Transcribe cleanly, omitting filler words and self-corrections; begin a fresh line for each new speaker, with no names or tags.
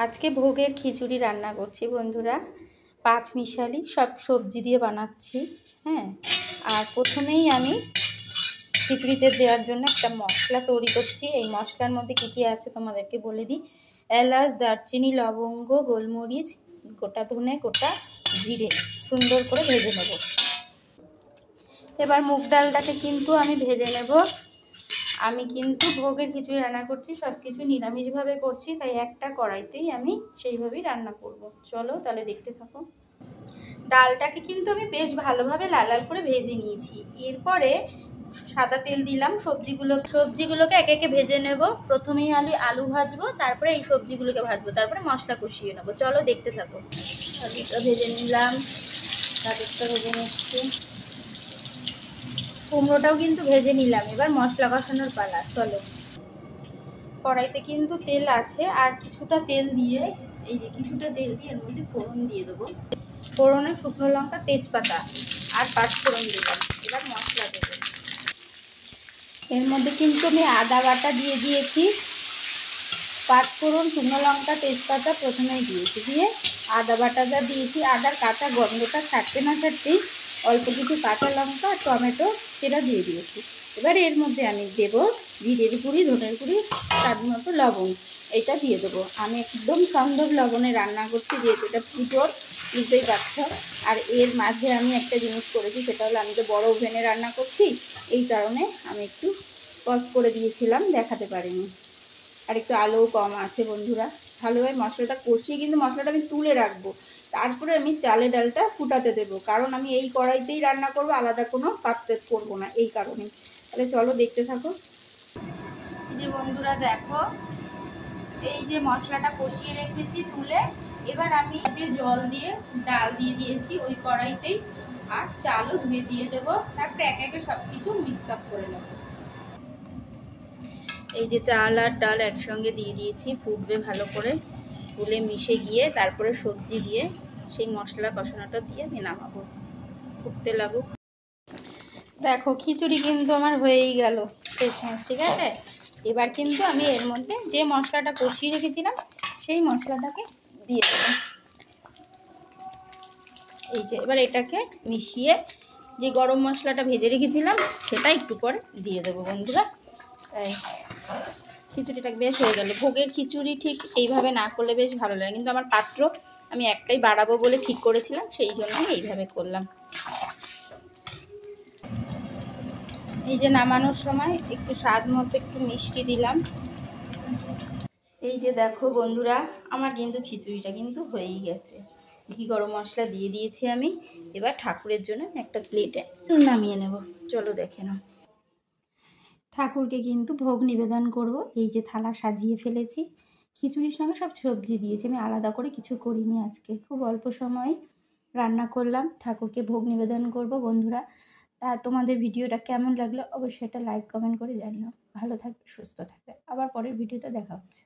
আজকে ভোগের খিচুড়ি রান্না করছি বন্ধুরা। পাঁচমিশালি সব সবজি দিয়ে বানাচ্ছি। হ্যাঁ, আর প্রথমেই আমি খিচুড়িতে দেওয়ার জন্য একটা মশলা তৈরি করছি। এই মশলার মধ্যে কী কী আছে তোমাদেরকে বলে দিই। এলাচ, দারচিনি, লবঙ্গ, গোলমরিচ, গোটা ধনে, গোটা জিরে সুন্দর করে ভেজে নেব। এবার মুগ ডালটাকে কিন্তু আমি ভেজে নেব। আমি কিন্তু ভোগের খিচুড়ি রান্না করছি, সব কিছু নিরামিষভাবে করছি, তাই একটা কড়াইতেই আমি সেইভাবেই রান্না করব। চলো তাহলে দেখতে থাকো। ডালটাকে কিন্তু আমি বেশ ভালোভাবে লাল লাল করে ভেজে নিয়েছি। এরপরে সাদা তেল দিলাম। সবজিগুলোকে একে একে ভেজে নেব। প্রথমেই আলু ভাজবো, তারপরে এই সবজিগুলোকে ভাজবো, তারপরে মশলা কষিয়ে নেবো। চলো দেখতে থাকো। আলুটা ভেজে নিলাম, গাজরটা ভেজে নিচ্ছি, কুমড়োটাও কিন্তু ভেজে নিলাম। এবার মশলা কষানোর পালা। চলো। কড়াইতে কিন্তু তেল আছে, আর কিছুটা তেল দিয়ে এর মধ্যে ফোড়ন দিয়ে দেবো। ফোড়নে শুকনো লঙ্কা, তেজপাতা আর পাঁচফোড়ন দিলাম। এবার মশলা দেবো। এর মধ্যে কিন্তু আমি আদা বাটা দিয়ে দিয়েছি। পাঁচফোড়ন, শুকনো লঙ্কা, তেজপাতা প্রথমেই দিয়েছি, দিয়ে আদা বাটাটা দিয়েছি। আদার কাঁচা গন্ধটা ছাড়তে না ছাড়তেই অল্প কিছু কাঁচা লঙ্কা আর টমেটো সেটা দিয়ে দিয়েছি। এবার এর মধ্যে আমি দেবো জিরের গুঁড়ি, ধনের গুঁড়ি, স্বাদ মতো লবণ, এটা দিয়ে দেবো। আমি একদম সম্ভব লবণে রান্না করছি, যেহেতু এটা পুজোর, বুঝতেই পারছ। আর এর মাঝে আমি একটা জিনিস করেছি, সেটা হলো আমি তো বড় ওভেনে রান্না করছি, এই কারণে আমি একটু পজ করে দিয়েছিলাম, দেখাতে পারিনি। আর একটু আলোও কম আছে বন্ধুরা। ভালোভাবে মশলাটা কষিয়ে কিন্তু মশলাটা আমি তুলে রাখবো, তারপরে আমি চালের ডালটা ফুটাতে দেবো, কারণ আমি এই কড়াইতেই রান্না করবো, আলাদা কোনো পাত্রে করবো না, এই কারণেই। তাহলে চলো দেখতে থাকো। এই যে বন্ধুরা দেখো, এই যে মশলাটা কষিয়ে রেখেছি তুলে, এবার আমি জল দিয়ে ডাল দিয়ে দিয়েছি ওই কড়াইতেই, আর চালও ধুয়ে দিয়ে দেবো। তারপরে একে একে সব কিছু মিক্স আপ করে নেবো। এই যে চাল আর ডাল একসঙ্গে দিয়ে দিয়েছি, ফুটবে ভালো করে, ফুলে মিশে গিয়ে তারপরে সবজি দিয়ে সেই মশলা কষানোটা দিয়ে আমি নামাবো। ফুটতে লাগুক। দেখো খিচুড়ি কিন্তু আমার হয়েই গেল শেষমেশ, ঠিক আছে। এবার কিন্তু আমি এর মধ্যে যে মশলাটা কষিয়ে রেখেছিলাম সেই মশলাটাকে দিয়ে দেবো। এই যে এবার এটাকে মিশিয়ে যে গরম মশলাটা ভেজে রেখেছিলাম সেটা একটু পরে দিয়ে দেবো বন্ধুরা। তাই খিচুড়িটা বেশ হয়ে গেল। ভোগের খিচুড়ি ঠিক এইভাবে না করলে বেশ ভালো লাগে, কিন্তু আমার পাত্র আমি একটাই বাড়াবো বলে ঠিক করেছিলাম, সেই জন্যই এইভাবে করলাম। এই যে নামানোর সময় একটু স্বাদ মতো একটু মিষ্টি দিলাম। এই যে দেখো বন্ধুরা, আমার কিন্তু খিচুড়িটা কিন্তু হয়েই গেছে। ঘি গরম মশলা দিয়ে দিয়েছি আমি। এবার ঠাকুরের জন্য একটা প্লেটে নামিয়ে নেব। চলো দেখে নাও। ঠাকুরকে কিন্তু ভোগ নিবেদন করব। এই যে থালা সাজিয়ে ফেলেছি, খিচুড়ির সঙ্গে সব সবজি দিয়েছি, আমি আলাদা করে কিছু করিনি আজকে। খুব অল্প সময় রান্না করলাম, ঠাকুরকে ভোগ নিবেদন করব বন্ধুরা। তা তোমাদের ভিডিওটা কেমন লাগলো অবশ্যই একটা লাইক কমেন্ট করে জানিও। ভালো থাকবে, সুস্থ থাকবে, আবার পরের ভিডিওতে দেখা হচ্ছে।